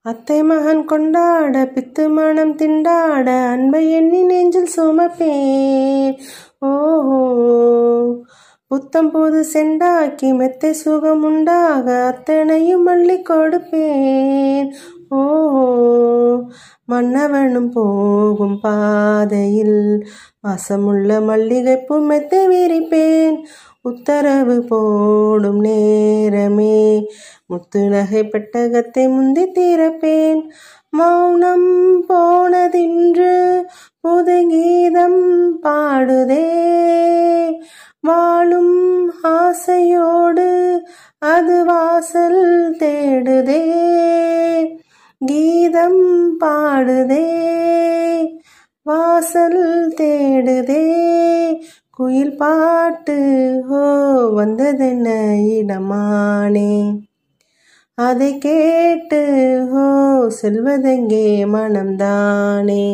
அத்தை மகன் கொண்டாட பித்து மனம் திண்டாட அன்பை எண்ணி நெஞ்சில் சுமப்பேன். ஓஹோ புத்தம் புது செண்டாக்கி மெத்தை சுகம் உண்டாக அத்தனையும் மல்லி கொடுப்பேன். ஓஹோ மன்னவனும் போகும் பாதையில் வாசமுள்ள மல்லிகைப்பூ மெத்தை விரிப்பேன். உத்தரவு போடும் நேரமே முத்து நகை பெட்டகத்தை முந்தி திறப்பேன். மௌனம் போனதின்று புது கீதம் பாடுதே, வாழும் ஆசையோடு அது வாசல் தேடுதே. கீதம் பாடுதே வாசல் தேடுதே, குயில் பாட்டு ஓ வந்ததென்ன இடமானே, அதை கேட்டு ஓ செல்வதெங்கே மனம்தானே.